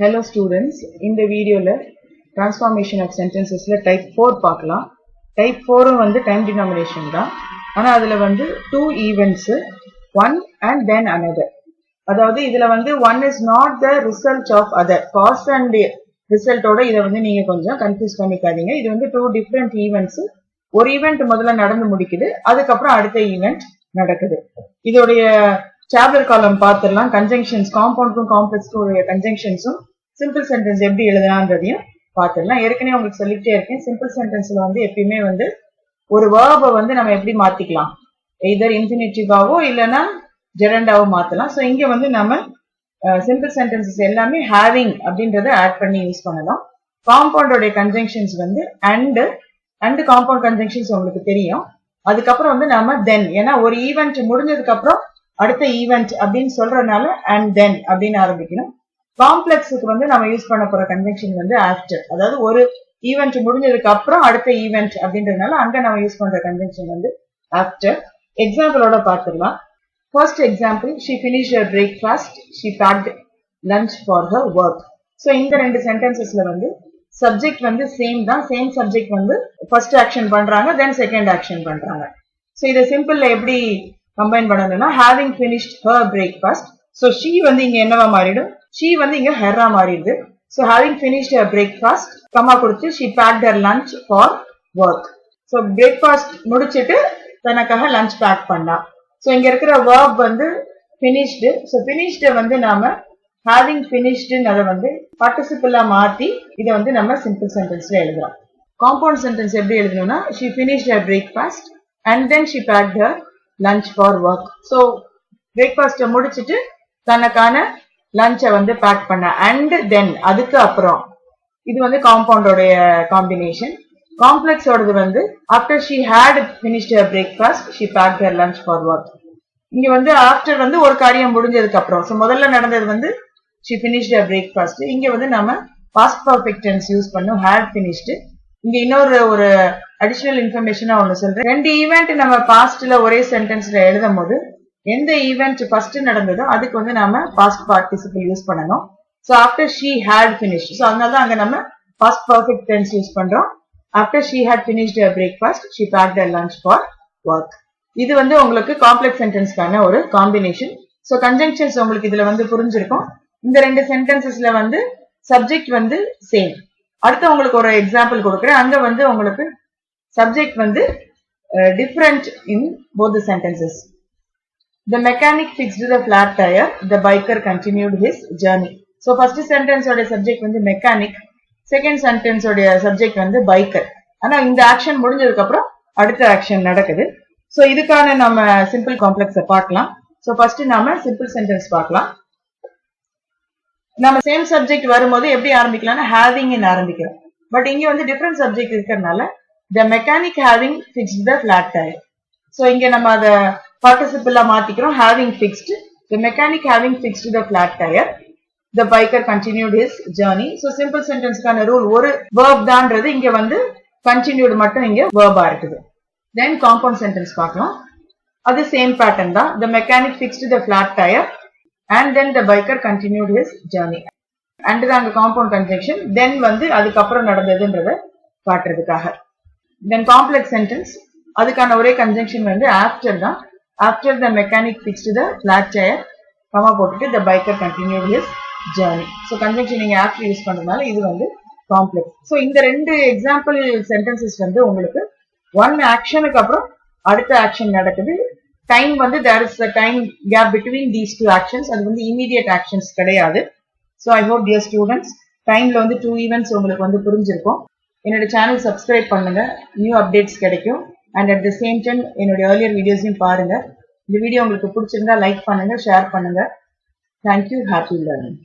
Hello students, in the video transformation of sentences type 4 பார்க்கலாம். Type 4 வந்து time denomination தான். ஆனா அதுல வந்து two events, one and then another. அதாவது இதுல வந்து one is not the result of other. Cause and result ஓட இத வந்து நீங்க கொஞ்சம் கன்ஃபியூஸ் பண்ணிக்காதீங்க. இது வந்து two different events. ஒரு ஈவென்ட் முதல்ல நடந்து முடிக்குது, அதுக்கப்புறம் அடுத்த ஈவென்ட் நடக்குது. இதோடைய சாப்டர் காலம் பார்த்துடலாம். கன்ஜங்ஷன்ஸ், காம்பவுண்ட்க்கும் காம்ப்ளெக்ஸ்க்கும் உடைய கன்ஜங்ஷன்ஸும் சிம்பிள் சென்டென்ஸ் எப்படி எழுதலான்றதையும் பார்த்துடலாம். ஏற்கனவே உங்களுக்கு சொல்லிட்டே இருக்கேன், சிம்பிள் சென்டென்ஸ்ல வந்து எப்பயுமே வந்து ஒரு வேர்பை வந்து நம்ம எப்படி மாத்திக்கலாம், எய்தர் இன்ஃபினிட்டிவாவோ இல்லைன்னா ஜெரண்டாவோ மாத்தலாம். ஸோ இங்க வந்து நம்ம சிம்பிள் சென்டென்சஸ் எல்லாமே ஹேவிங் அப்படின்றத ஆட் பண்ணி யூஸ் பண்ணலாம். காம்பவுண்டோடைய கன்ஜங்ஷன்ஸ் வந்து அண்ட் காம்பவுண்ட் கன்ஜங்ஷன்ஸ் உங்களுக்கு தெரியும். அதுக்கப்புறம் வந்து நம்ம தென், ஏன்னா ஒரு ஈவென்ட் முடிஞ்சதுக்கு அப்புறம் அடுத்த ஈவென்ட் அப்படின்னு சொல்றதுனால அண்ட் தென் அப்படின்னு ஆரம்பிக்கணும். காம்ப்ளெக்ஸுக்கு வந்து நம்ம யூஸ் பண்ண போற கன்ஜங்ஷன் வந்து ஆஃப்டர், அதாவது ஒரு ஈவென்ட் முடிஞ்சதுக்கு அப்புறம் அடுத்த ஈவென்ட் அப்படின்றதுனால அங்க நம்ம யூஸ் பண்ற கன்ஜங்ஷன் வந்து ஆஃப்டர். எக்ஸாம்பிளோட பார்த்துடலாம். First example, she finished her breakfast, she packed lunch for her work. So இந்த ரெண்டு சென்டென்சஸ்ல வந்து சப்ஜெக்ட் வந்து சேம் தான். சேம் சப்ஜெக்ட் வந்து ஃபர்ஸ்ட் ஆக்ஷன் பண்றாங்க, தென் செகண்ட் ஆக்ஷன் பண்றாங்க. ஸோ இதை சிம்பிள்ல எப்படி கம்பைன் பண்ணணும்னா, having finished her breakfast, so she வந்து இங்க என்னவா மாறிடும், she வந்து இங்க herரா மாறிடுது. So having finished her breakfast, கம்மா கொடுத்து she packed her lunch for work. So breakfast முடிச்சிட்டு தனக்காக லஞ்ச் பேக் பண்ணா. ஸோ இங்க இருக்கிற verb வந்து finished. ஸோ finished வந்து நாம having finished அதை வந்து பார்ட்டிசிபிளா மாத்தி இதை வந்து நம்ம சிம்பிள் சென்டென்ஸ்ல எழுதுறோம். காம்பவுண்ட் சென்டென்ஸ் எப்படி எழுதணும்னா, she finished her breakfast and then she packed her lunch for work. So breakfast முடிச்சிட்டு தனக்கான லஞ்சை வந்து பேக் பண்ண, அண்ட் தென் அதுக்கு அப்புறம். இது வந்து காம்பவுண்டோடைய காம்பினேஷன். காம்ப்ளெக்ஸோடது வந்து after she had finished her breakfast she packed her lunch for work. இங்க வந்து ஆஃப்டர் வந்து ஒரு காரியம் முடிஞ்சதுக்கு அப்புறம். ஸோ முதல்ல நடந்தது வந்து she finished her breakfast. இங்க வந்து நம்ம past perfect tense யூஸ் பண்ணோம், had finished. இங்க இன்னொரு ஒரு அடிஷனல் இன்ஃபர்மேஷனா ஒண்ணு சொல்றேன். ரெண்டு ஈவென்ட் நம்ம பாஸ்ட்ல ஒரே சென்டென்ஸ்ல எழுதும் போது எந்த ஈவென்ட் ஃபர்ஸ்ட் நடந்ததோ அதுக்கு வந்து நாம பாஸ்ட் பார்ட்டிசிபிள் யூஸ் பண்ணணும். So after she had finished, so அதனாலதான் அங்க நம்ம பாஸ்ட் பர்ஃபெக்ட் டென்ஸ் யூஸ் பண்றோம். After she had finished her breakfast she packed her lunch for work. இது வந்து உங்களுக்கு காம்ப்ளெக்ஸ் சென்டென்ஸ்க்கான ஒரு காம்பினேஷன். ஸோ கன்ஜங்ஷன்ஸ் உங்களுக்கு இதுல வந்து புரிஞ்சிருக்கும். இந்த ரெண்டு சென்டென்சஸ்ல வந்து சப்ஜெக்ட் வந்து சேம். அடுத்து உங்களுக்கு ஒரு எக்ஸாம்பிள் கொடுக்குறேன். அங்க வந்து உங்களுக்கு சப்ஜெக்ட் வந்து different in both the sentences. The mechanic fixed the flat tire, the biker continued his journey. So first sentence ஓட சப்ஜெக்ட் வந்து மெக்கானிக், செகண்ட் சென்டென்ஸ் ஓட சப்ஜெக்ட் வந்து பைக்கர். ஆனா இந்த ஆக்ஷன் முடிஞ்சதுக்கு அப்புறம் அடுத்த ஆக்ஷன் நடக்குது. சோ இதுக்கான நம்ம சிம்பிள் காம்ப்ளெக்ஸ பார்க்கலாம். சோ ஃபர்ஸ்ட் நாம சிம்பிள் சென்டென்ஸ் பார்க்கலாம். நம்ம சேம் சப்ஜெக்ட் வரும்போது எப்படி ஆரம்பிக்கலாம்னா having ன்னு ஆரம்பிக்கிறோம். பட் இங்க வந்து டிஃபரண்ட் சப்ஜெக்ட் இருக்கறனால the mechanic having fixed the flat tire. So இங்க நம்ம அத பார்ட்டிசிபிளா மாத்திக்கிறோம், having fixed. the mechanic having fixed the flat tire, the biker continued his journey. So simple சென்டென்ஸ்க்கான ரூல் ஒரு verb தான்ன்றது இங்க வந்து continued மட்டும் இங்க verb ஆ இருக்குது. தென் காம்பவுண்ட் சென்டென்ஸ் பார்க்கலாம். அது சேம் பேட்டர்ன் தான். the mechanic fixed the flat tire and then the biker continued his journey. and தான் அங்க காம்பவுண்ட் கன்ஜங்ஷன், தென் வந்து அதுக்கப்புறம் நடந்ததுன்றத காட்டுறதுக்காக. தென் காம்ப்ளெக்ஸ் சென்டென்ஸ், அதுக்கான ஒரே கன்ஜங்ஷன் வந்து ஆஃப்டர் தான். After the mechanic fixed the flat tire, comma போட்டுட்டு the biker continued his journey. So conjunction நீங்க ஆஃப்டர் யூஸ் பண்றதுனால இது வந்து காம்ப்ளெக்ஸ். ஸோ இந்த ரெண்டு எக்ஸாம்பிள் சென்டென்சஸ் வந்து உங்களுக்கு ஒன் ஆக்ஷனுக்கு அப்புறம் அடுத்த ஆக்ஷன் நடக்குது. டைம் வந்து there is a time gap between these two actions. அது வந்து immediate actions கிடையாது. So I hope dear students, டைம்ல வந்து 2 events உங்களுக்கு வந்து புரிஞ்சிருக்கும். என்னோட சேனல் சப்ஸ்கிரைப் பண்ணுங்க, நியூ அப்டேட்ஸ் கிடைக்கும். And at the same time என்னோட ஏர்லியர் வீடியோஸையும் பாருங்க. இந்த வீடியோ உங்களுக்கு பிடிச்சிருந்தா லைக் பண்ணுங்க, ஷேர் பண்ணுங்க. தேங்க்யூ. Happy learning.